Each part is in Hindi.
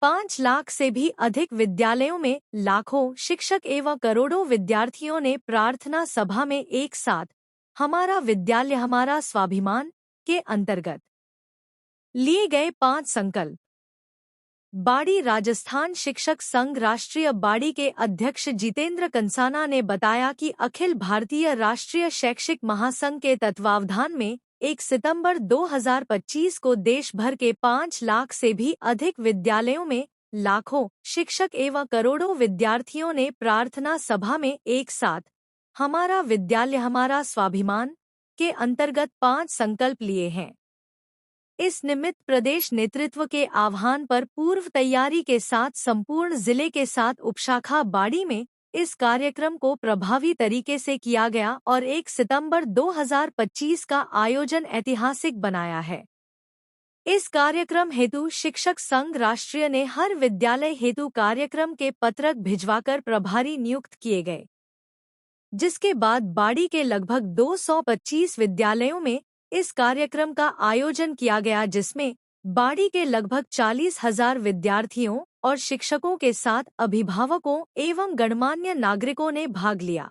5 लाख से भी अधिक विद्यालयों में लाखों शिक्षक एवं करोड़ों विद्यार्थियों ने प्रार्थना सभा में एक साथ हमारा विद्यालय हमारा स्वाभिमान के अंतर्गत लिए गए 5 संकल्प। बाड़ी राजस्थान शिक्षक संघ राष्ट्रीय बाड़ी के अध्यक्ष जितेंद्र कंसाना ने बताया कि अखिल भारतीय राष्ट्रीय शैक्षिक महासंघ के तत्वावधान में 1 सितंबर 2025 को देश भर के 5 लाख से भी अधिक विद्यालयों में लाखों शिक्षक एवं करोड़ों विद्यार्थियों ने प्रार्थना सभा में एक साथ हमारा विद्यालय हमारा स्वाभिमान के अंतर्गत 5 संकल्प लिए हैं। इस निमित्त प्रदेश नेतृत्व के आह्वान पर पूर्व तैयारी के साथ संपूर्ण जिले के साथ उपशाखा बाड़ी में इस कार्यक्रम को प्रभावी तरीके से किया गया और 1 सितंबर 2025 का आयोजन ऐतिहासिक बनाया है। इस कार्यक्रम हेतु शिक्षक संघ राष्ट्रीय ने हर विद्यालय हेतु कार्यक्रम के पत्रक भिजवाकर प्रभारी नियुक्त किए गए, जिसके बाद बाड़ी के लगभग 225 विद्यालयों में इस कार्यक्रम का आयोजन किया गया, जिसमें बाड़ी के लगभग 40,000 विद्यार्थियों और शिक्षकों के साथ अभिभावकों एवं गणमान्य नागरिकों ने भाग लिया।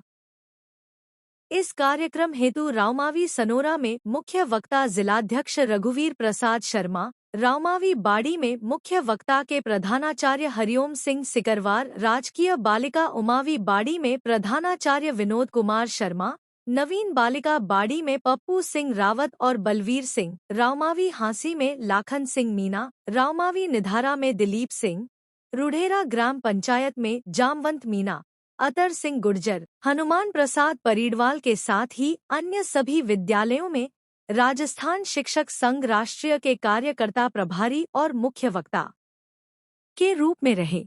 इस कार्यक्रम हेतु रावमावी सनोरा में मुख्य वक्ता जिलाध्यक्ष रघुवीर प्रसाद शर्मा, रावमावी बाड़ी में मुख्य वक्ता के प्रधानाचार्य हरिओम सिंह सिकरवार, राजकीय बालिका उमावी बाड़ी में प्रधानाचार्य विनोद कुमार शर्मा, नवीन बालिका बाड़ी में पप्पू सिंह रावत और बलवीर सिंह, रावमावी हांसी में लाखन सिंह मीना, रावमावी निधारा में दिलीप सिंह, रुढ़ेरा ग्राम पंचायत में जामवंत मीना, अतर सिंह गुर्जर, हनुमान प्रसाद परीडवाल के साथ ही अन्य सभी विद्यालयों में राजस्थान शिक्षक संघ राष्ट्रीय के कार्यकर्ता प्रभारी और मुख्य वक्ता के रूप में रहे।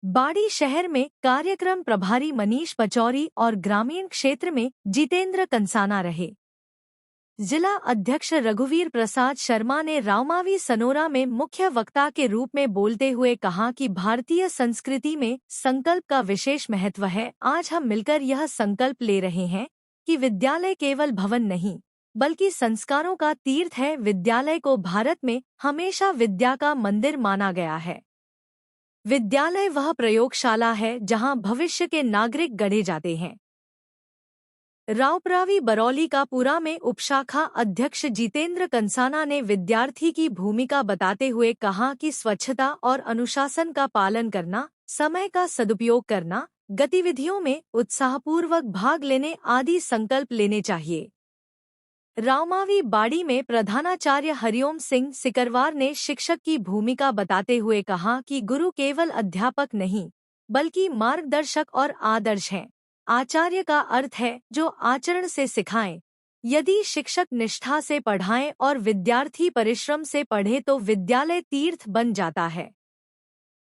बाड़ी शहर में कार्यक्रम प्रभारी मनीष पचौरी और ग्रामीण क्षेत्र में जितेंद्र कंसाना रहे। जिला अध्यक्ष रघुवीर प्रसाद शर्मा ने रावमावी सनोरा में मुख्य वक्ता के रूप में बोलते हुए कहा कि भारतीय संस्कृति में संकल्प का विशेष महत्व है। आज हम मिलकर यह संकल्प ले रहे हैं कि विद्यालय केवल भवन नहीं बल्कि संस्कारों का तीर्थ है। विद्यालय को भारत में हमेशा विद्या का मंदिर माना गया है। विद्यालय वह प्रयोगशाला है जहां भविष्य के नागरिक गढ़े जाते हैं। रावपुरावी बरौली का पुरा में उपशाखा अध्यक्ष जितेंद्र कंसाना ने विद्यार्थी की भूमिका बताते हुए कहा कि स्वच्छता और अनुशासन का पालन करना, समय का सदुपयोग करना, गतिविधियों में उत्साहपूर्वक भाग लेने आदि संकल्प लेने चाहिए। रावमावी बाड़ी में प्रधानाचार्य हरिओम सिंह सिकरवार ने शिक्षक की भूमिका बताते हुए कहा कि गुरु केवल अध्यापक नहीं बल्कि मार्गदर्शक और आदर्श हैं। आचार्य का अर्थ है जो आचरण से सिखाएं। यदि शिक्षक निष्ठा से पढ़ाएं और विद्यार्थी परिश्रम से पढ़े तो विद्यालय तीर्थ बन जाता है।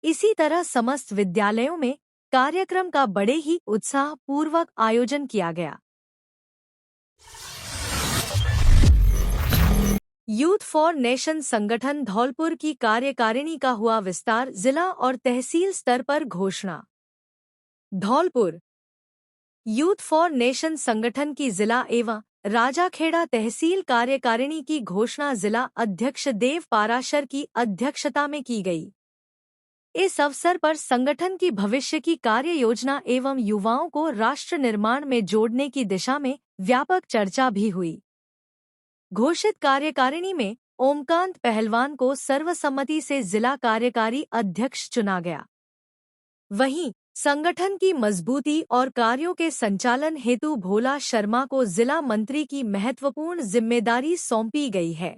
इसी तरह समस्त विद्यालयों में कार्यक्रम का बड़े ही उत्साह पूर्वक आयोजन किया गया। यूथ फॉर नेशन संगठन धौलपुर की कार्यकारिणी का हुआ विस्तार, जिला और तहसील स्तर पर घोषणा। धौलपुर यूथ फॉर नेशन संगठन की जिला एवं राजाखेड़ा तहसील कार्यकारिणी की घोषणा जिला अध्यक्ष देव पाराशर की अध्यक्षता में की गई। इस अवसर पर संगठन की भविष्य की कार्य योजना एवं युवाओं को राष्ट्र निर्माण में जोड़ने की दिशा में व्यापक चर्चा भी हुई। घोषित कार्यकारिणी में ओमकांत पहलवान को सर्वसम्मति से जिला कार्यकारी अध्यक्ष चुना गया। वहीं संगठन की मजबूती और कार्यों के संचालन हेतु भोला शर्मा को जिला मंत्री की महत्वपूर्ण जिम्मेदारी सौंपी गई है।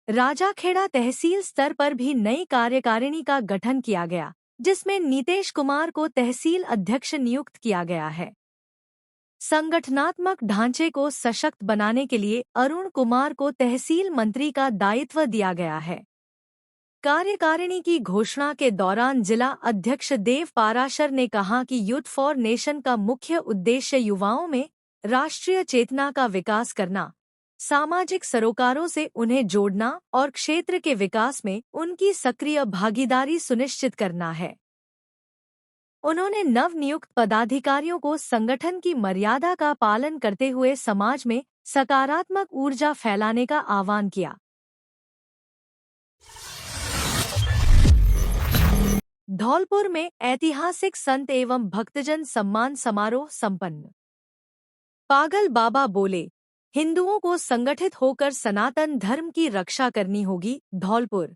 राजाखेड़ा तहसील स्तर पर भी नई कार्यकारिणी का गठन किया गया, जिसमें नीतेश कुमार को तहसील अध्यक्ष नियुक्त किया गया है। संगठनात्मक ढांचे को सशक्त बनाने के लिए अरुण कुमार को तहसील मंत्री का दायित्व दिया गया है। कार्यकारिणी की घोषणा के दौरान जिला अध्यक्ष देव पाराशर ने कहा कि यूथ फॉर नेशन का मुख्य उद्देश्य युवाओं में राष्ट्रीय चेतना का विकास करना, सामाजिक सरोकारों से उन्हें जोड़ना और क्षेत्र के विकास में उनकी सक्रिय भागीदारी सुनिश्चित करना है। उन्होंने नवनियुक्त पदाधिकारियों को संगठन की मर्यादा का पालन करते हुए समाज में सकारात्मक ऊर्जा फैलाने का आह्वान किया। धौलपुर में ऐतिहासिक संत एवं भक्तजन सम्मान समारोह संपन्न। पागल बाबा बोले, हिंदुओं को संगठित होकर सनातन धर्म की रक्षा करनी होगी। धौलपुर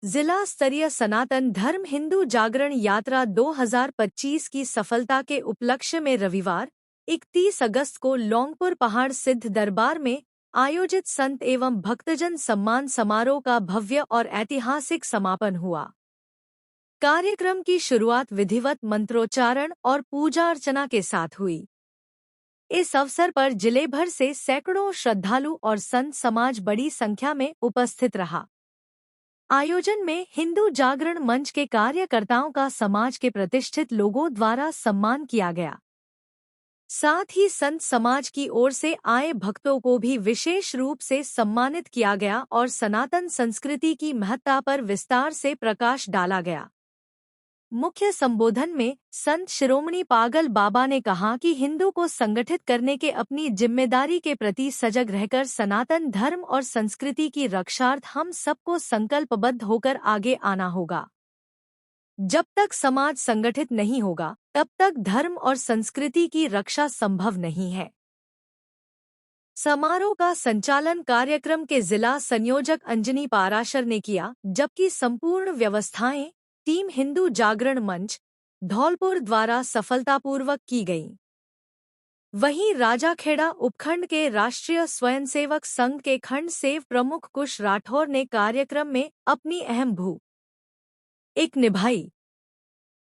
जिला स्तरीय सनातन धर्म हिंदू जागरण यात्रा 2025 की सफलता के उपलक्ष्य में रविवार 31 अगस्त को लौंगपुर पहाड़ सिद्ध दरबार में आयोजित संत एवं भक्तजन सम्मान समारोह का भव्य और ऐतिहासिक समापन हुआ। कार्यक्रम की शुरुआत विधिवत मंत्रोच्चारण और पूजा अर्चना के साथ हुई। इस अवसर पर जिले भर से सैकड़ों श्रद्धालु और संत समाज बड़ी संख्या में उपस्थित रहा। आयोजन में हिंदू जागरण मंच के कार्यकर्ताओं का समाज के प्रतिष्ठित लोगों द्वारा सम्मान किया गया। साथ ही संत समाज की ओर से आए भक्तों को भी विशेष रूप से सम्मानित किया गया और सनातन संस्कृति की महत्ता पर विस्तार से प्रकाश डाला गया। मुख्य संबोधन में संत शिरोमणि पागल बाबा ने कहा कि हिंदू को संगठित करने के अपनी जिम्मेदारी के प्रति सजग रहकर सनातन धर्म और संस्कृति की रक्षार्थ हम सबको संकल्पबद्ध होकर आगे आना होगा। जब तक समाज संगठित नहीं होगा तब तक धर्म और संस्कृति की रक्षा संभव नहीं है। समारोह का संचालन कार्यक्रम के जिला संयोजक अंजनी पाराशर ने किया, जबकि संपूर्ण व्यवस्थाएं टीम हिंदू जागरण मंच धौलपुर द्वारा सफलतापूर्वक की गईं। वहीं राजाखेड़ा उपखंड के राष्ट्रीय स्वयंसेवक संघ के खंड सेव प्रमुख कुश राठौर ने कार्यक्रम में अपनी अहम भूमिका निभाई।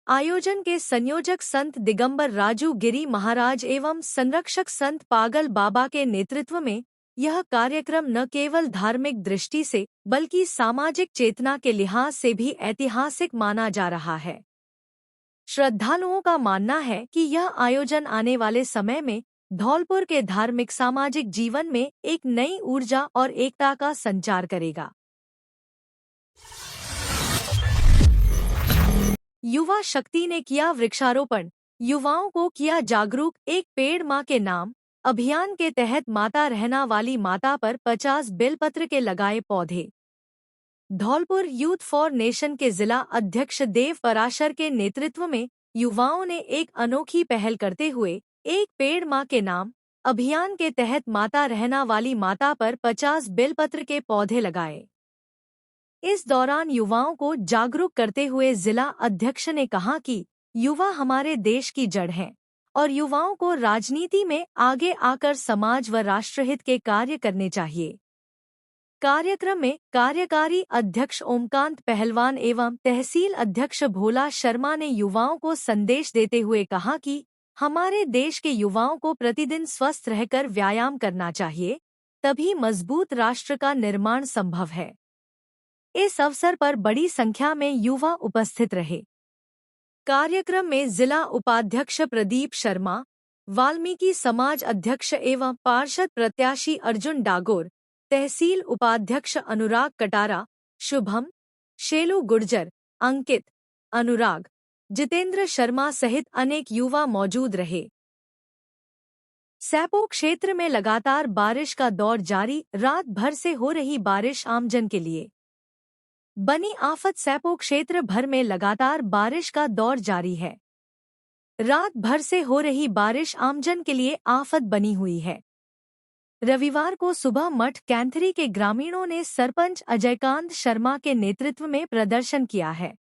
आयोजन के संयोजक संत दिगंबर राजू गिरी महाराज एवं संरक्षक संत पागल बाबा के नेतृत्व में यह कार्यक्रम न केवल धार्मिक दृष्टि से बल्कि सामाजिक चेतना के लिहाज से भी ऐतिहासिक माना जा रहा है। श्रद्धालुओं का मानना है कि यह आयोजन आने वाले समय में धौलपुर के धार्मिक सामाजिक जीवन में एक नई ऊर्जा और एकता का संचार करेगा। युवा शक्ति ने किया वृक्षारोपण, युवाओं को किया जागरूक। एक पेड़ मां के नाम अभियान के तहत माता रहना वाली माता पर 50 बेलपत्र के लगाए पौधे। धौलपुर यूथ फॉर नेशन के जिला अध्यक्ष देव पराशर के नेतृत्व में युवाओं ने एक अनोखी पहल करते हुए एक पेड़ मां के नाम अभियान के तहत माता रहना वाली माता पर 50 बेलपत्र के पौधे लगाए। इस दौरान युवाओं को जागरूक करते हुए जिला अध्यक्ष ने कहा कि युवा हमारे देश की जड़ हैं और युवाओं को राजनीति में आगे आकर समाज व राष्ट्रहित के कार्य करने चाहिए। कार्यक्रम में कार्यकारी अध्यक्ष ओमकांत पहलवान एवं तहसील अध्यक्ष भोला शर्मा ने युवाओं को संदेश देते हुए कहा कि हमारे देश के युवाओं को प्रतिदिन स्वस्थ रहकर व्यायाम करना चाहिए, तभी मजबूत राष्ट्र का निर्माण संभव है। इस अवसर पर बड़ी संख्या में युवा उपस्थित रहे। कार्यक्रम में जिला उपाध्यक्ष प्रदीप शर्मा, वाल्मीकि समाज अध्यक्ष एवं पार्षद प्रत्याशी अर्जुन डागोर, तहसील उपाध्यक्ष अनुराग कटारा, शुभम, शेलू गुर्जर, अंकित, अनुराग, जितेंद्र शर्मा सहित अनेक युवा मौजूद रहे। सैपो क्षेत्र में लगातार बारिश का दौर जारी, रात भर से हो रही बारिश आमजन के लिए बनी आफत। सैपो क्षेत्र भर में लगातार बारिश का दौर जारी है। रात भर से हो रही बारिश आमजन के लिए आफत बनी हुई है। रविवार को सुबह मठ कैंथरी के ग्रामीणों ने सरपंच अजयकांत शर्मा के नेतृत्व में प्रदर्शन किया है।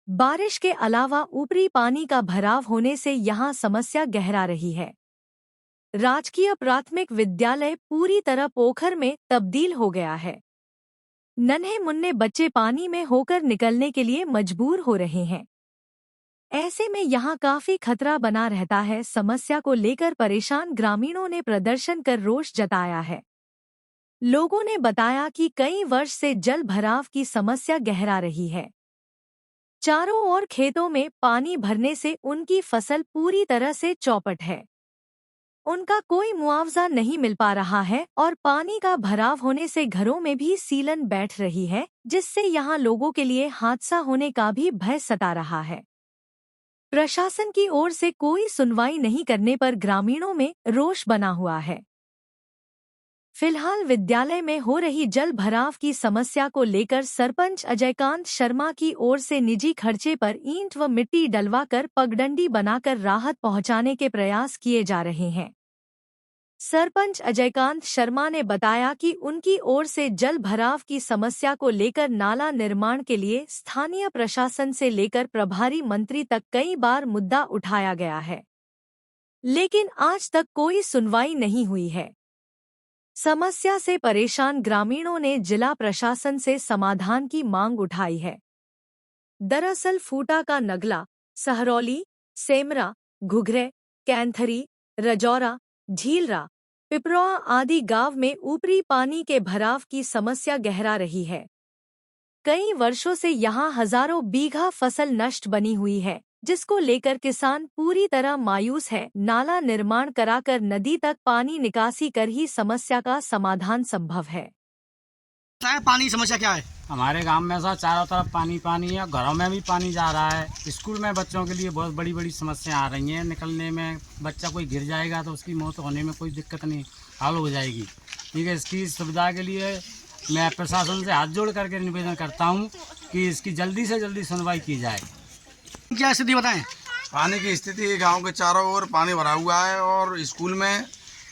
बारिश के अलावा ऊपरी पानी का भराव होने से यहां समस्या गहरा रही है। राजकीय प्राथमिक विद्यालय पूरी तरह पोखर में तब्दील हो गया है। नन्हे मुन्ने बच्चे पानी में होकर निकलने के लिए मजबूर हो रहे हैं। ऐसे में यहां काफी खतरा बना रहता है। समस्या को लेकर परेशान ग्रामीणों ने प्रदर्शन कर रोष जताया है। लोगों ने बताया कि कई वर्ष से जल भराव की समस्या गहरा रही है। चारों ओर खेतों में पानी भरने से उनकी फसल पूरी तरह से चौपट है। उनका कोई मुआवजा नहीं मिल पा रहा है और पानी का भराव होने से घरों में भी सीलन बैठ रही है, जिससे यहां लोगों के लिए हादसा होने का भी भय सता रहा है। प्रशासन की ओर से कोई सुनवाई नहीं करने पर ग्रामीणों में रोष बना हुआ है। फिलहाल विद्यालय में हो रही जल भराव की समस्या को लेकर सरपंच अजयकांत शर्मा की ओर से निजी खर्चे पर ईंट व मिट्टी डलवाकर पगडंडी बनाकर राहत पहुंचाने के प्रयास किए जा रहे हैं। सरपंच अजयकांत शर्मा ने बताया कि उनकी ओर से जल भराव की समस्या को लेकर नाला निर्माण के लिए स्थानीय प्रशासन से लेकर प्रभारी मंत्री तक कई बार मुद्दा उठाया गया है, लेकिन आज तक कोई सुनवाई नहीं हुई है। समस्या से परेशान ग्रामीणों ने जिला प्रशासन से समाधान की मांग उठाई है। दरअसल फूटा का नगला, सहरौली, सेमरा, घुघरे, कैंथरी, रजौरा, झीलरा, पिपरौआ आदि गांव में ऊपरी पानी के भराव की समस्या गहरा रही है। कई वर्षों से यहां हजारों बीघा फसल नष्ट बनी हुई है, जिसको लेकर किसान पूरी तरह मायूस है। नाला निर्माण कराकर नदी तक पानी निकासी कर ही समस्या का समाधान संभव है। पानी समस्या क्या है? हमारे गांव में सर चारों तरफ पानी पानी है, घरों में भी पानी जा रहा है। स्कूल में बच्चों के लिए बहुत बड़ी बड़ी समस्या आ रही हैं। निकलने में बच्चा कोई गिर जाएगा तो उसकी मौत होने में कोई दिक्कत नहीं, हल हो जाएगी। ठीक है, इसकी सुविधा के लिए मैं प्रशासन से हाथ जोड़ करके निवेदन करता हूं कि इसकी जल्दी से जल्दी सुनवाई की जाए। क्या स्थिति बताएं? पानी की स्थिति गांव के चारों ओर पानी भरा हुआ है और स्कूल में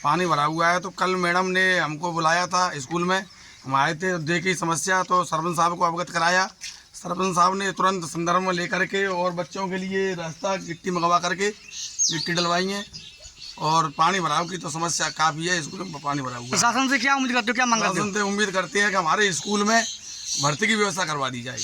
पानी भरा हुआ है। तो कल मैडम ने हमको बुलाया था, स्कूल में हम आए थे, देखी समस्या तो सरपंच साहब को अवगत कराया। सरपंच साहब ने तुरंत संदर्भ में लेकर के और बच्चों के लिए रास्ता गिट्टी मंगवा करके गिट्टी डलवाई है और पानी भराव की तो समस्या काफ़ी है। स्कूल में पानी भरा हुआ है। प्रशासन से क्या उम्मीद करते हो, क्या मांग करते हो? प्रशासन से उम्मीद करते हैं कि हमारे स्कूल में भर्ती की व्यवस्था करवा दी जाए।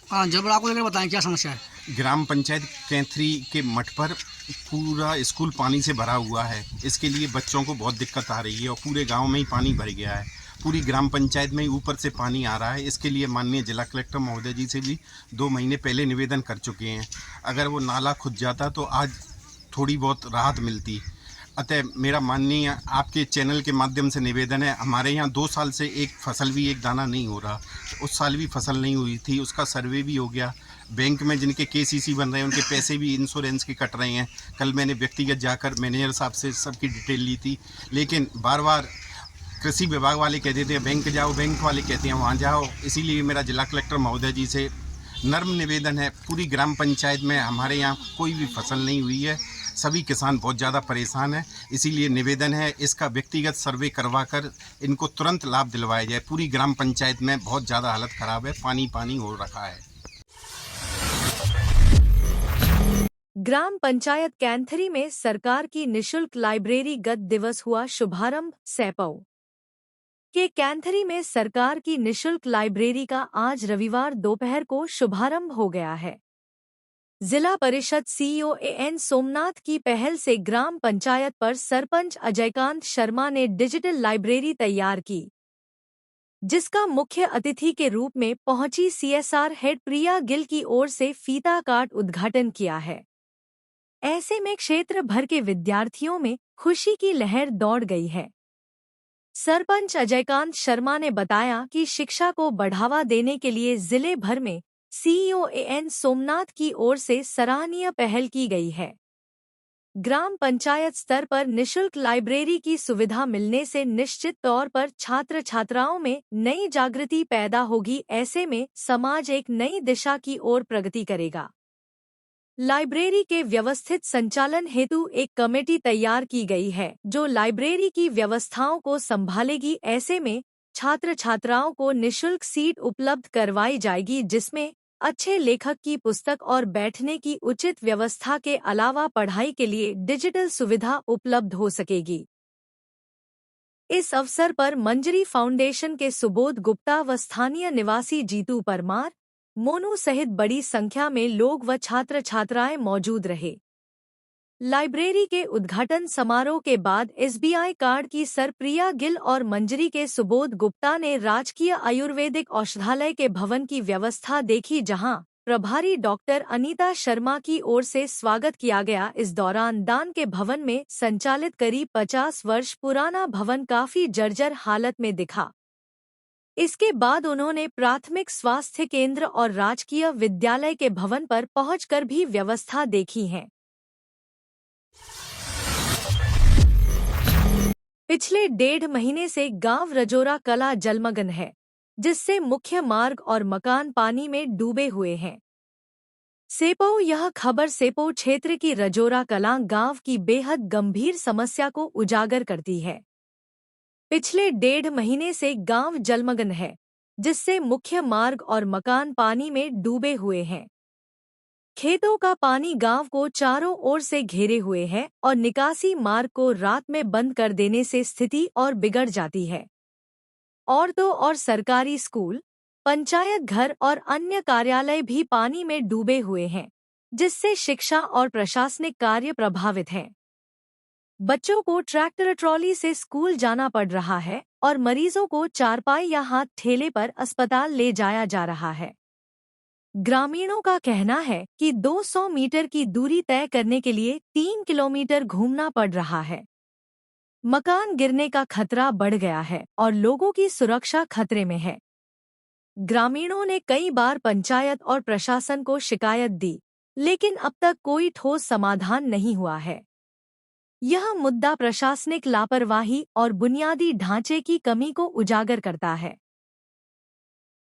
हाँ, जल भराव को लेकर बताएं क्या समस्या है? ग्राम पंचायत कैंथरी के मठ पर पूरा स्कूल पानी से भरा हुआ है। इसके लिए बच्चों को बहुत दिक्कत आ रही है और पूरे गांव में ही पानी भर गया है। पूरी ग्राम पंचायत में ही ऊपर से पानी आ रहा है। इसके लिए माननीय जिला कलेक्टर महोदय जी से भी 2 महीने पहले निवेदन कर चुके हैं। अगर वो नाला खुद जाता तो आज थोड़ी बहुत राहत मिलती। अतः मेरा माननीय आपके चैनल के माध्यम से निवेदन है, हमारे यहाँ 2 साल से एक फसल भी एक दाना नहीं हो रहा। उस साल भी फसल नहीं हुई थी, उसका सर्वे भी हो गया। बैंक में जिनके केसीसी बन रहे हैं उनके पैसे भी इंश्योरेंस के कट रहे हैं। कल मैंने व्यक्तिगत जाकर मैनेजर साहब से सबकी डिटेल ली थी, लेकिन बार बार कृषि विभाग वाले कहते थे बैंक जाओ, बैंक वाले कहते हैं वहाँ जाओ। इसीलिए मेरा जिला कलेक्टर महोदय जी से नर्म निवेदन है, पूरी ग्राम पंचायत में हमारे यहाँ कोई भी फसल नहीं हुई है। सभी किसान बहुत ज़्यादा परेशान हैं। इसीलिए निवेदन है, इसका व्यक्तिगत सर्वे करवा कर इनको तुरंत लाभ दिलवाया जाए। पूरी ग्राम पंचायत में बहुत ज़्यादा हालत ख़राब है, पानी पानी हो रखा है। ग्राम पंचायत कैंथरी में सरकार की निशुल्क लाइब्रेरी गत दिवस हुआ शुभारंभ। सैपौ के कैंथरी में सरकार की निशुल्क लाइब्रेरी का आज रविवार दोपहर को शुभारंभ हो गया है। जिला परिषद सीईओ एन सोमनाथ की पहल से ग्राम पंचायत पर सरपंच अजयकांत शर्मा ने डिजिटल लाइब्रेरी तैयार की, जिसका मुख्य अतिथि के रूप में पहुंची सीएसआर हेड प्रिया गिल की ओर से फीता काट उद्घाटन किया है। ऐसे में क्षेत्र भर के विद्यार्थियों में खुशी की लहर दौड़ गई है। सरपंच अजयकांत शर्मा ने बताया कि शिक्षा को बढ़ावा देने के लिए जिले भर में सीईओ एन सोमनाथ की ओर से सराहनीय पहल की गई है। ग्राम पंचायत स्तर पर निशुल्क लाइब्रेरी की सुविधा मिलने से निश्चित तौर पर छात्र छात्राओं में नई जागृति पैदा होगी। ऐसे में समाज एक नई दिशा की ओर प्रगति करेगा। लाइब्रेरी के व्यवस्थित संचालन हेतु एक कमेटी तैयार की गई है, जो लाइब्रेरी की व्यवस्थाओं को संभालेगी। ऐसे में छात्र छात्राओं को निशुल्क सीट उपलब्ध करवाई जाएगी, जिसमें अच्छे लेखक की पुस्तक और बैठने की उचित व्यवस्था के अलावा पढ़ाई के लिए डिजिटल सुविधा उपलब्ध हो सकेगी। इस अवसर पर मंजरी फाउंडेशन के सुबोध गुप्ता व स्थानीय निवासी जीतू परमार, मोनू सहित बड़ी संख्या में लोग व छात्र छात्राएं मौजूद रहे। लाइब्रेरी के उद्घाटन समारोह के बाद एसबीआई कार्ड की सर प्रिया गिल और मंजरी के सुबोध गुप्ता ने राजकीय आयुर्वेदिक औषधालय के भवन की व्यवस्था देखी, जहां प्रभारी डॉक्टर अनीता शर्मा की ओर से स्वागत किया गया। इस दौरान दान के भवन में संचालित करीब 50 वर्ष पुराना भवन काफी जर्जर हालत में दिखा। इसके बाद उन्होंने प्राथमिक स्वास्थ्य केंद्र और राजकीय विद्यालय के भवन पर पहुंचकर भी व्यवस्था देखी है। पिछले 1.5 महीने से गांव रजोरा कला जलमग्न है, जिससे मुख्य मार्ग और मकान पानी में डूबे हुए हैं। सेपो यह खबर सेपो क्षेत्र की रजोरा कलां गांव की बेहद गंभीर समस्या को उजागर करती है। पिछले 1.5 महीने से गांव जलमग्न है, जिससे मुख्य मार्ग और मकान पानी में डूबे हुए हैं। खेतों का पानी गांव को चारों ओर से घेरे हुए है और निकासी मार्ग को रात में बंद कर देने से स्थिति और बिगड़ जाती है। औरतों और सरकारी स्कूल, पंचायत घर और अन्य कार्यालय भी पानी में डूबे हुए हैं, जिससे शिक्षा और प्रशासनिक कार्य प्रभावित हैं। बच्चों को ट्रैक्टर ट्रॉली से स्कूल जाना पड़ रहा है और मरीजों को चारपाई या हाथ ठेले पर अस्पताल ले जाया जा रहा है। ग्रामीणों का कहना है कि 200 मीटर की दूरी तय करने के लिए 3 किलोमीटर घूमना पड़ रहा है। मकान गिरने का खतरा बढ़ गया है और लोगों की सुरक्षा खतरे में है। ग्रामीणों ने कई बार पंचायत और प्रशासन को शिकायत दी, लेकिन अब तक कोई ठोस समाधान नहीं हुआ है। यह मुद्दा प्रशासनिक लापरवाही और बुनियादी ढांचे की कमी को उजागर करता है।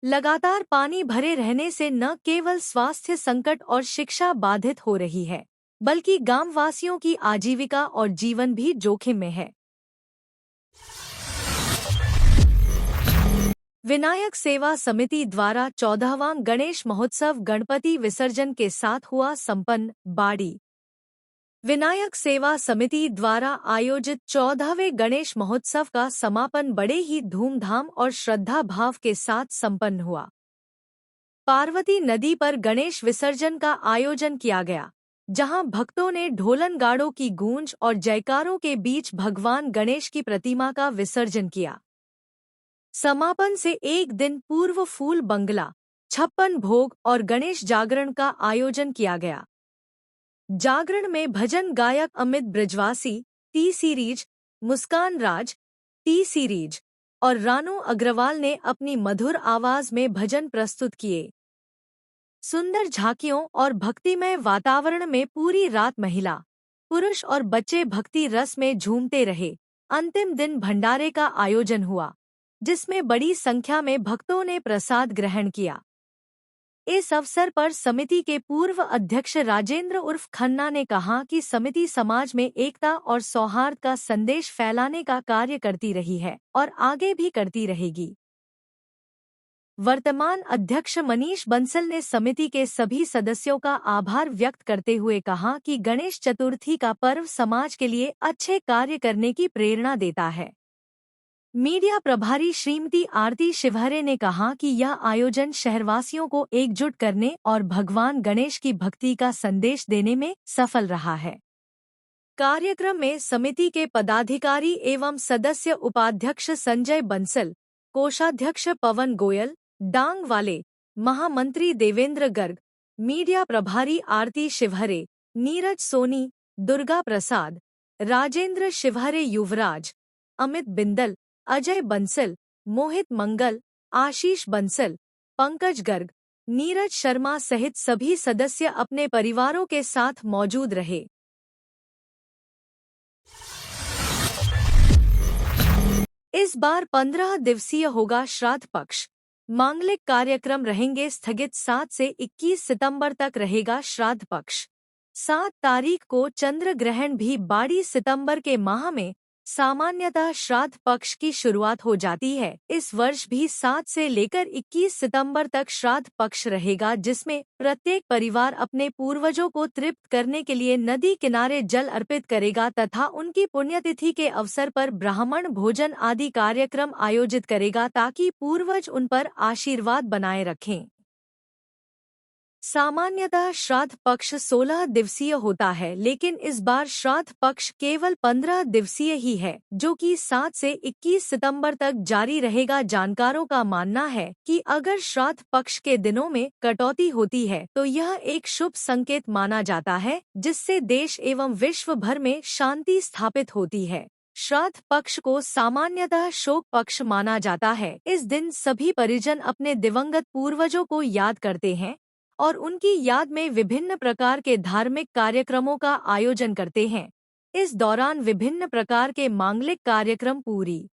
लगातार पानी भरे रहने से न केवल स्वास्थ्य संकट और शिक्षा बाधित हो रही है, बल्कि गांववासियों की आजीविका और जीवन भी जोखिम में है। विनायक सेवा समिति द्वारा 14वां गणेश महोत्सव गणपति विसर्जन के साथ हुआ संपन्न। बाड़ी विनायक सेवा समिति द्वारा आयोजित 14वें गणेश महोत्सव का समापन बड़े ही धूमधाम और श्रद्धा भाव के साथ संपन्न हुआ। पार्वती नदी पर गणेश विसर्जन का आयोजन किया गया, जहां भक्तों ने ढोलन गाड़ों की गूंज और जयकारों के बीच भगवान गणेश की प्रतिमा का विसर्जन किया। समापन से एक दिन पूर्व फूल बंगला, 56 भोग और गणेश जागरण का आयोजन किया गया। जागरण में भजन गायक अमित ब्रजवासी, टी सीरीज, मुस्कान राज, टी सीरीज और रानू अग्रवाल ने अपनी मधुर आवाज में भजन प्रस्तुत किए। सुंदर झांकियों और भक्तिमय वातावरण में पूरी रात महिला, पुरुष और बच्चे भक्ति रस में झूमते रहे। अंतिम दिन भंडारे का आयोजन हुआ, जिसमें बड़ी संख्या में भक्तों ने प्रसाद ग्रहण किया। इस अवसर पर समिति के पूर्व अध्यक्ष राजेंद्र उर्फ खन्ना ने कहा कि समिति समाज में एकता और सौहार्द का संदेश फैलाने का कार्य करती रही है और आगे भी करती रहेगी। वर्तमान अध्यक्ष मनीष बंसल ने समिति के सभी सदस्यों का आभार व्यक्त करते हुए कहा कि गणेश चतुर्थी का पर्व समाज के लिए अच्छे कार्य करने की प्रेरणा देता है। मीडिया प्रभारी श्रीमती आरती शिवहरे ने कहा कि यह आयोजन शहरवासियों को एकजुट करने और भगवान गणेश की भक्ति का संदेश देने में सफल रहा है। कार्यक्रम में समिति के पदाधिकारी एवं सदस्य उपाध्यक्ष संजय बंसल, कोषाध्यक्ष पवन गोयल, डांग वाले, महामंत्री देवेंद्र गर्ग, मीडिया प्रभारी आरती शिवहरे, नीरज सोनी, दुर्गा प्रसाद, राजेंद्र शिवहरे, युवराज, अमित बिंदल, अजय बंसल, मोहित मंगल, आशीष बंसल, पंकज गर्ग, नीरज शर्मा सहित सभी सदस्य अपने परिवारों के साथ मौजूद रहे। इस बार 15 दिवसीय होगा श्राद्ध पक्ष। मांगलिक कार्यक्रम रहेंगे स्थगित। 7 से 21 सितंबर तक रहेगा श्राद्ध पक्ष। 7 तारीख को चंद्र ग्रहण भी बाड़ी। सितंबर के माह में सामान्यतः श्राद्ध पक्ष की शुरुआत हो जाती है। इस वर्ष भी 7 से लेकर 21 सितंबर तक श्राद्ध पक्ष रहेगा, जिसमें प्रत्येक परिवार अपने पूर्वजों को तृप्त करने के लिए नदी किनारे जल अर्पित करेगा तथा उनकी पुण्यतिथि के अवसर पर ब्राह्मण भोजन आदि कार्यक्रम आयोजित करेगा, ताकि पूर्वज उन पर आशीर्वाद बनाए रखें। सामान्यतः श्राद्ध पक्ष 16 दिवसीय होता है, लेकिन इस बार श्राद्ध पक्ष केवल 15 दिवसीय ही है, जो कि 7 से 21 सितंबर तक जारी रहेगा। जानकारों का मानना है कि अगर श्राद्ध पक्ष के दिनों में कटौती होती है तो यह एक शुभ संकेत माना जाता है, जिससे देश एवं विश्व भर में शांति स्थापित होती है। श्राद्ध पक्ष को सामान्यतः शोक पक्ष माना जाता है। इस दिन सभी परिजन अपने दिवंगत पूर्वजों को याद करते हैं और उनकी याद में विभिन्न प्रकार के धार्मिक कार्यक्रमों का आयोजन करते हैं। इस दौरान विभिन्न प्रकार के मांगलिक कार्यक्रम पूरी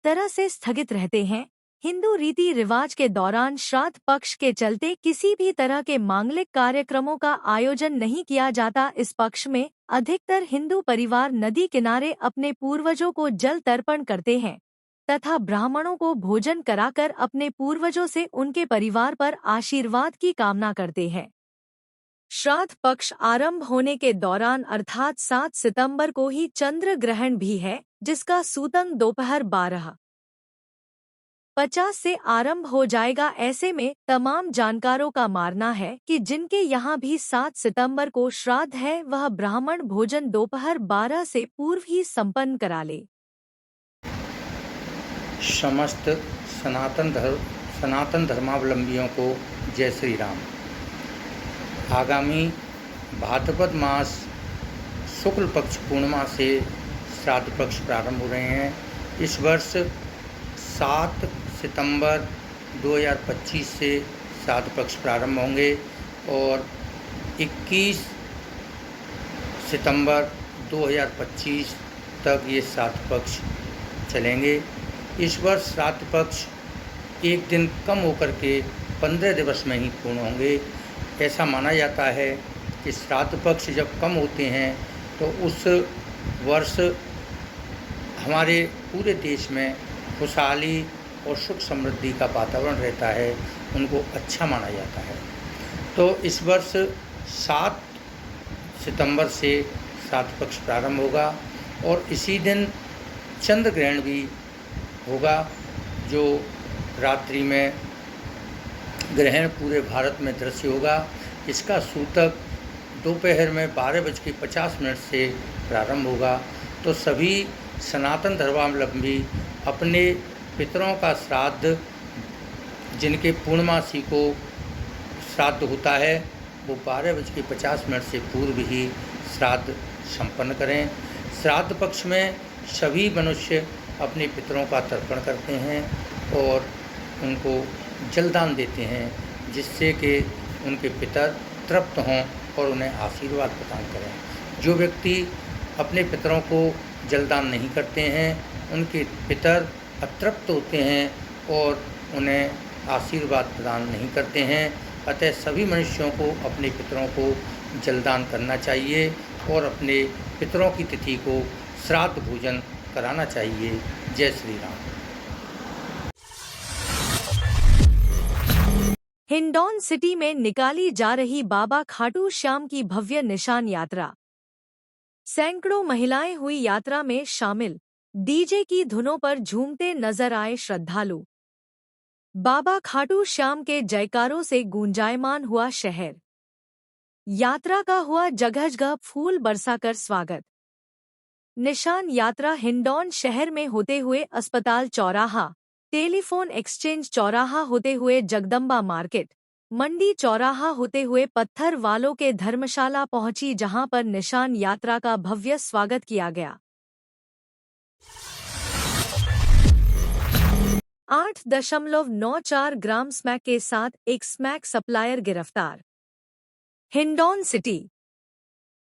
तरह से स्थगित रहते हैं। हिंदू रीति रिवाज के दौरान श्राद्ध पक्ष के चलते किसी भी तरह के मांगलिक कार्यक्रमों का आयोजन नहीं किया जाता। इस पक्ष में अधिकतर हिंदू परिवार नदी किनारे अपने पूर्वजों को जल तर्पण करते हैं तथा ब्राह्मणों को भोजन कराकर अपने पूर्वजों से उनके परिवार पर आशीर्वाद की कामना करते हैं। श्राद्ध पक्ष आरंभ होने के दौरान अर्थात 7 सितंबर को ही चंद्र ग्रहण भी है, जिसका सूतक दोपहर 12:50 से आरंभ हो जाएगा। ऐसे में तमाम जानकारों का मानना है कि जिनके यहाँ भी 7 सितंबर को श्राद्ध है वह ब्राह्मण भोजन दोपहर 12 से पूर्व ही संपन्न करा ले। समस्त सनातन धर्मावलंबियों को जय श्री राम। आगामी भाद्रपद मास शुक्ल पक्ष पूर्णिमा से श्राद्ध पक्ष प्रारंभ हो रहे हैं। इस वर्ष 7 सितंबर 2025 से श्राद्ध पक्ष प्रारंभ होंगे और 21 सितंबर 2025 तक ये श्राद्ध पक्ष चलेंगे। इस वर्ष श्राद्ध पक्ष एक दिन कम होकर के 15 दिवस में ही पूर्ण होंगे। ऐसा माना जाता है कि श्राद्ध पक्ष जब कम होते हैं तो उस वर्ष हमारे पूरे देश में खुशहाली और सुख समृद्धि का वातावरण रहता है, उनको अच्छा माना जाता है। तो इस वर्ष 7 सितंबर से श्राद्ध पक्ष प्रारंभ होगा और इसी दिन चंद्र ग्रहण भी होगा, जो रात्रि में ग्रहण पूरे भारत में दृश्य होगा। इसका सूतक दोपहर में 12:50 से प्रारंभ होगा। तो सभी सनातन धर्मावलंबी अपने पितरों का श्राद्ध, जिनके पूर्णमासी को श्राद्ध होता है, वो 12:50 से पूर्व ही श्राद्ध संपन्न करें। श्राद्ध पक्ष में सभी मनुष्य अपने पितरों का तर्पण करते हैं और उनको जलदान देते हैं, जिससे कि उनके पितर तृप्त हों और उन्हें आशीर्वाद प्रदान करें। जो व्यक्ति अपने पितरों को जलदान नहीं करते हैं, उनके पितर अतृप्त होते हैं और उन्हें आशीर्वाद प्रदान नहीं करते हैं। अतः सभी मनुष्यों को अपने पितरों को जलदान करना चाहिए और अपने पितरों की तिथि को श्राद्ध भोजन कराना चाहिए। जय श्री राम। हिंडौन सिटी में निकाली जा रही बाबा खाटू श्याम की भव्य निशान यात्रा। सैकड़ों महिलाएं हुई यात्रा में शामिल। डीजे की धुनों पर झूमते नजर आए श्रद्धालु। बाबा खाटू श्याम के जयकारों से गूंजायमान हुआ शहर। यात्रा का हुआ जगह जगह फूल बरसाकर स्वागत। निशान यात्रा हिंडौन शहर में होते हुए अस्पताल चौराहा, टेलीफोन एक्सचेंज चौराहा होते हुए जगदम्बा मार्केट, मंडी चौराहा होते हुए पत्थर वालों के धर्मशाला पहुंची, जहां पर निशान यात्रा का भव्य स्वागत किया गया। 8.94 ग्राम स्मैक के साथ एक स्मैक सप्लायर गिरफ्तार। हिंडौन सिटी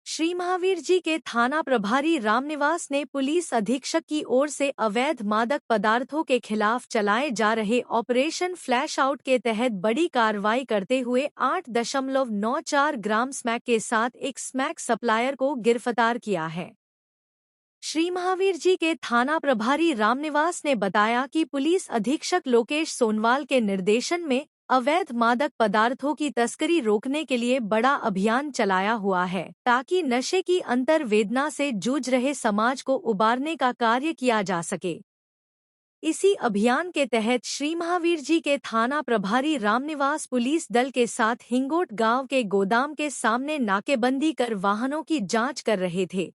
श्री महावीर जी के थाना प्रभारी रामनिवास ने पुलिस अधीक्षक की ओर से अवैध मादक पदार्थों के खिलाफ चलाए जा रहे ऑपरेशन फ्लैश आउट के तहत बड़ी कार्रवाई करते हुए 8.94 ग्राम स्मैक के साथ एक स्मैक सप्लायर को गिरफ्तार किया है। श्री महावीर जी के थाना प्रभारी रामनिवास ने बताया कि पुलिस अधीक्षक लोकेश सोनवाल के निर्देशन में अवैध मादक पदार्थों की तस्करी रोकने के लिए बड़ा अभियान चलाया हुआ है, ताकि नशे की अंतर्वेदना से जूझ रहे समाज को उबारने का कार्य किया जा सके। इसी अभियान के तहत श्री महावीर जी के थाना प्रभारी रामनिवास पुलिस दल के साथ हिंगोट गांव के गोदाम के सामने नाकेबंदी कर वाहनों की जांच कर रहे थे।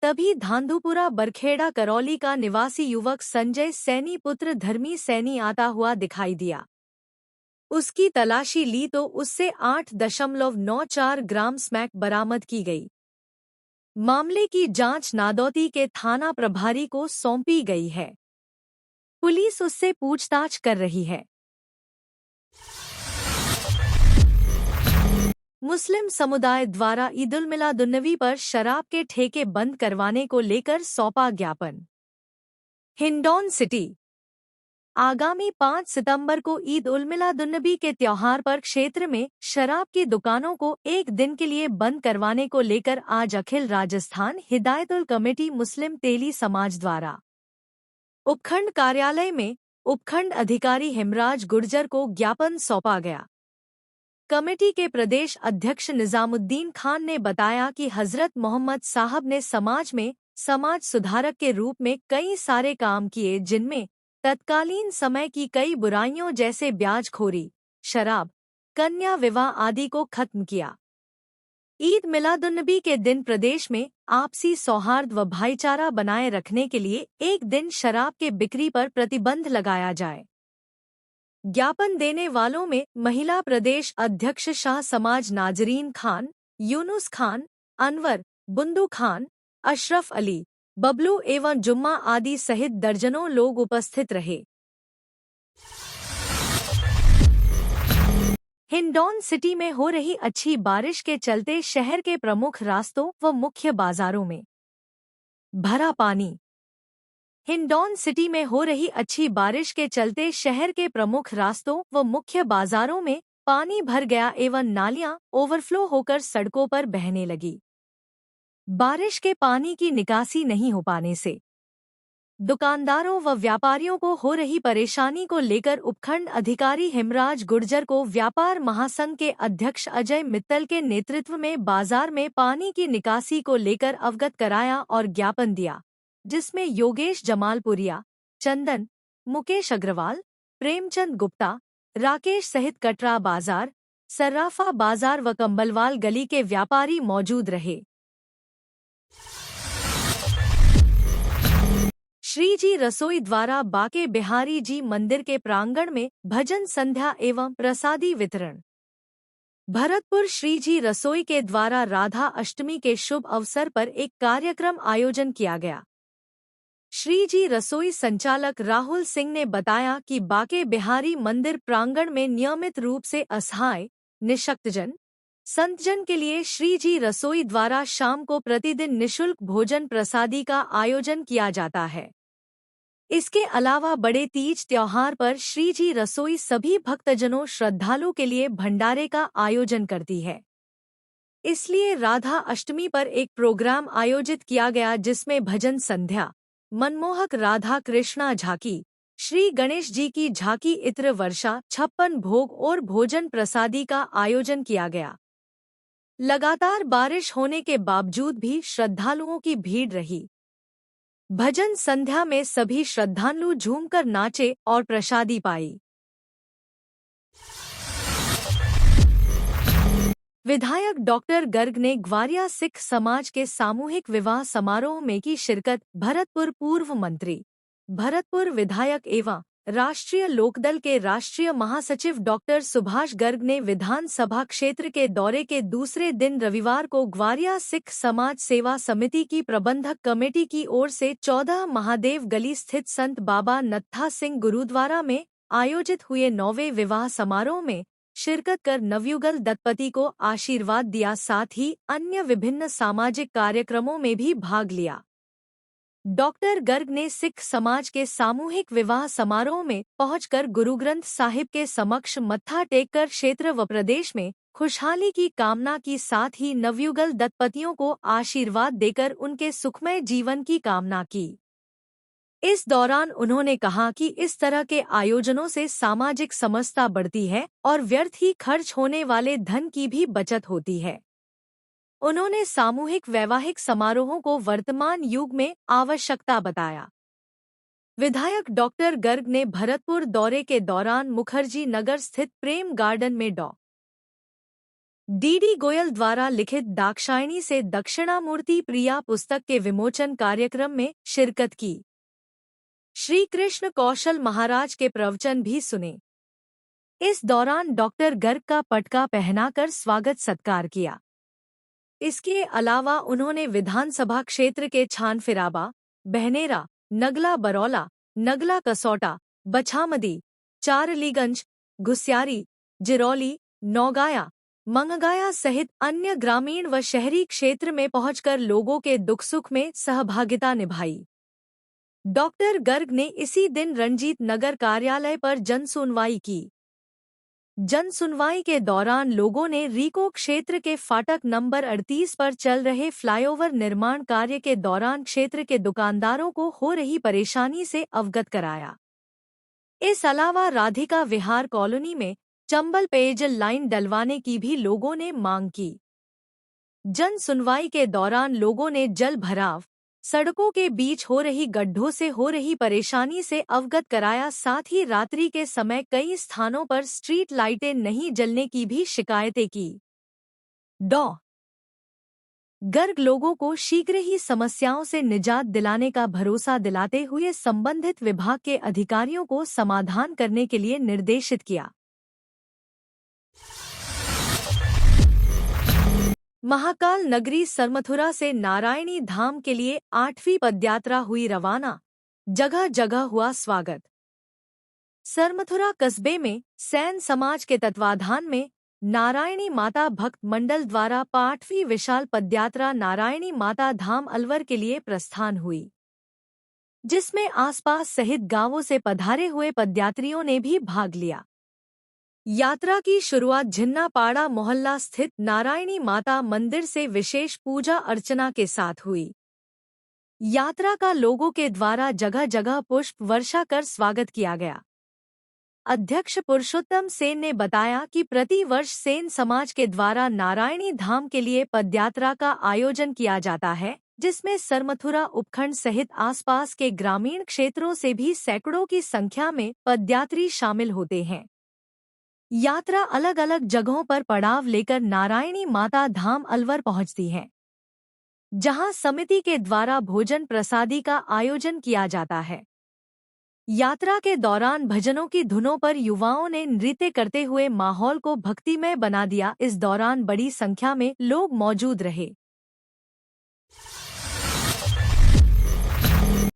तभी धांधुपुरा बरखेड़ा करौली का निवासी युवक संजय सैनी पुत्र धर्मी सैनी आता हुआ दिखाई दिया। उसकी तलाशी ली तो उससे 8.94 ग्राम स्मैक बरामद की गई। मामले की जांच नादौती के थाना प्रभारी को सौंपी गई है। पुलिस उससे पूछताछ कर रही है। मुस्लिम समुदाय द्वारा ईदुल मिलादुन्नबी पर शराब के ठेके बंद करवाने को लेकर सौंपा ज्ञापन। हिंडौन सिटी। आगामी 5 सितंबर को ईद उल मिलादुन्नबी के त्योहार पर क्षेत्र में शराब की दुकानों को एक दिन के लिए बंद करवाने को लेकर आज अखिल राजस्थान हिदायतुल कमेटी मुस्लिम तेली समाज द्वारा उपखंड कार्यालय में उपखंड अधिकारी हिमराज गुर्जर को ज्ञापन सौंपा गया। कमेटी के प्रदेश अध्यक्ष निजामुद्दीन खान ने बताया कि हजरत मोहम्मद साहब ने समाज में समाज सुधारक के रूप में कई सारे काम किए, जिनमें तत्कालीन समय की कई बुराइयों जैसे ब्याजखोरी, शराब, कन्या विवाह आदि को खत्म किया। ईद मिलादुन्नबी के दिन प्रदेश में आपसी सौहार्द व भाईचारा बनाए रखने के लिए एक दिन शराब के बिक्री पर प्रतिबंध लगाया जाए। ज्ञापन देने वालों में महिला प्रदेश अध्यक्ष शाह समाज नाजरीन खान, यूनुस खान, अनवर, बुंदू खान, अशरफ अली, बबलू एवं जुम्मा आदि सहित दर्जनों लोग उपस्थित रहे। हिंडौन सिटी में हो रही अच्छी बारिश के चलते शहर के प्रमुख रास्तों व मुख्य बाजारों में भरा पानी। हिंडौन सिटी में हो रही अच्छी बारिश के चलते शहर के प्रमुख रास्तों व मुख्य बाजारों में पानी भर गया एवं नालियां ओवरफ्लो होकर सड़कों पर बहने लगी। बारिश के पानी की निकासी नहीं हो पाने से दुकानदारों व व्यापारियों को हो रही परेशानी को लेकर उपखंड अधिकारी हिमराज गुर्जर को व्यापार महासंघ के अध्यक्ष अजय मित्तल के नेतृत्व में बाजार में पानी की निकासी को लेकर अवगत कराया और ज्ञापन दिया, जिसमें योगेश जमालपुरिया, चंदन, मुकेश अग्रवाल, प्रेमचंद गुप्ता, राकेश सहित कटरा बाजार, सर्राफा बाजार व कंबलवाल गली के व्यापारी मौजूद रहे। श्री जी रसोई द्वारा बाके बिहारी जी मंदिर के प्रांगण में भजन संध्या एवं प्रसादी वितरण। भरतपुर श्री जी रसोई के द्वारा राधा अष्टमी के शुभ अवसर पर एक कार्यक्रम आयोजन किया गया। श्री जी रसोई संचालक राहुल सिंह ने बताया कि बाके बिहारी मंदिर प्रांगण में नियमित रूप से असहाय, निशक्तजन, संतजन के लिए श्री जी रसोई द्वारा शाम को प्रतिदिन निशुल्क भोजन प्रसादी का आयोजन किया जाता है। इसके अलावा बड़े तीज त्योहार पर श्री जी रसोई सभी भक्तजनों श्रद्धालु के लिए भंडारे का आयोजन करती है। इसलिए राधा अष्टमी पर एक प्रोग्राम आयोजित किया गया, जिसमें भजन संध्या, मनमोहक राधा कृष्णा झांकी, श्री गणेश जी की झांकी, इत्र वर्षा, 56 भोग और भोजन प्रसादी का आयोजन किया गया। लगातार बारिश होने के बावजूद भी श्रद्धालुओं की भीड़ रही। भजन संध्या में सभी श्रद्धालु झूमकर नाचे और प्रसादी पाई। विधायक डॉक्टर गर्ग ने ग्वारिया सिख समाज के सामूहिक विवाह समारोह में की शिरकत। भरतपुर पूर्व मंत्री, भरतपुर विधायक एवं राष्ट्रीय लोकदल के राष्ट्रीय महासचिव डॉक्टर सुभाष गर्ग ने विधानसभा क्षेत्र के दौरे के दूसरे दिन रविवार को ग्वारिया सिख समाज सेवा समिति की प्रबंधक कमेटी की ओर से 14 महादेव गली स्थित संत बाबा नत्था सिंह गुरुद्वारा में आयोजित हुए 9वें विवाह समारोह में शिरकत कर नवयुगल दंपति को आशीर्वाद दिया। साथ ही अन्य विभिन्न सामाजिक कार्यक्रमों में भी भाग लिया। डॉक्टर गर्ग ने सिख समाज के सामूहिक विवाह समारोह में पहुंचकर गुरु ग्रंथ साहिब के समक्ष मत्था टेककर क्षेत्र व प्रदेश में खुशहाली की कामना की। साथ ही नवयुगल दंपतियों को आशीर्वाद देकर उनके सुखमय जीवन की कामना की। इस दौरान उन्होंने कहा कि इस तरह के आयोजनों से सामाजिक समरसता बढ़ती है और व्यर्थ ही खर्च होने वाले धन की भी बचत होती है। उन्होंने सामूहिक वैवाहिक समारोहों को वर्तमान युग में आवश्यकता बताया। विधायक डॉक्टर गर्ग ने भरतपुर दौरे के दौरान मुखर्जी नगर स्थित प्रेम गार्डन में डॉ. डी गोयल द्वारा लिखित दाक्षायणी से दक्षिणामूर्ति प्रिया पुस्तक के विमोचन कार्यक्रम में शिरकत की। श्री कृष्ण कौशल महाराज के प्रवचन भी सुने। इस दौरान डॉक्टर गर्ग का पटका पहनाकर स्वागत सत्कार किया। इसके अलावा उन्होंने विधानसभा क्षेत्र के छानफिराबा, बहनेरा, नगला बरौला, नगला कसौटा, बछामदी, चारलीगंज, घुस्यारी, जिरौली, नौगाया, मंगगाया सहित अन्य ग्रामीण व शहरी क्षेत्र में पहुंचकर लोगों के दुख सुख में सहभागिता निभाई। डॉक्टर गर्ग ने इसी दिन रंजीत नगर कार्यालय पर जनसुनवाई की। जनसुनवाई के दौरान लोगों ने रीको क्षेत्र के फाटक नंबर 38 पर चल रहे फ्लाईओवर निर्माण कार्य के दौरान क्षेत्र के दुकानदारों को हो रही परेशानी से अवगत कराया। इस अलावा राधिका विहार कॉलोनी में चंबल पेयजल लाइन डलवाने की भी लोगों ने मांग की। जन सुनवाई के दौरान लोगों ने जल भराव, सड़कों के बीच हो रही गड्ढों से हो रही परेशानी से अवगत कराया। साथ ही रात्रि के समय कई स्थानों पर स्ट्रीट लाइटें नहीं जलने की भी शिकायतें की। डॉ. गर्ग लोगों को शीघ्र ही समस्याओं से निजात दिलाने का भरोसा दिलाते हुए संबंधित विभाग के अधिकारियों को समाधान करने के लिए निर्देशित किया। महाकाल नगरी सरमथुरा से नारायणी धाम के लिए 8वीं पदयात्रा हुई रवाना, जगह जगह हुआ स्वागत। सरमथुरा कस्बे में सैन समाज के तत्वाधान में नारायणी माता भक्त मंडल द्वारा 8वीं विशाल पदयात्रा नारायणी माता धाम अलवर के लिए प्रस्थान हुई, जिसमें आसपास सहित गांवों से पधारे हुए पदयात्रियों ने भी भाग लिया। यात्रा की शुरुआत झिन्नापाड़ा मोहल्ला स्थित नारायणी माता मंदिर से विशेष पूजा अर्चना के साथ हुई। यात्रा का लोगों के द्वारा जगह जगह पुष्प वर्षा कर स्वागत किया गया। अध्यक्ष पुरुषोत्तम सेन ने बताया कि प्रति वर्ष सेन समाज के द्वारा नारायणी धाम के लिए पदयात्रा का आयोजन किया जाता है, जिसमें सरमथुरा उपखंड सहित आसपास के ग्रामीण क्षेत्रों से भी सैकड़ों की संख्या में पदयात्री शामिल होते हैं। यात्रा अलग अलग जगहों पर पड़ाव लेकर नारायणी माता धाम अलवर पहुंचती है, जहां समिति के द्वारा भोजन प्रसादी का आयोजन किया जाता है। यात्रा के दौरान भजनों की धुनों पर युवाओं ने नृत्य करते हुए माहौल को भक्तिमय बना दिया। इस दौरान बड़ी संख्या में लोग मौजूद रहे।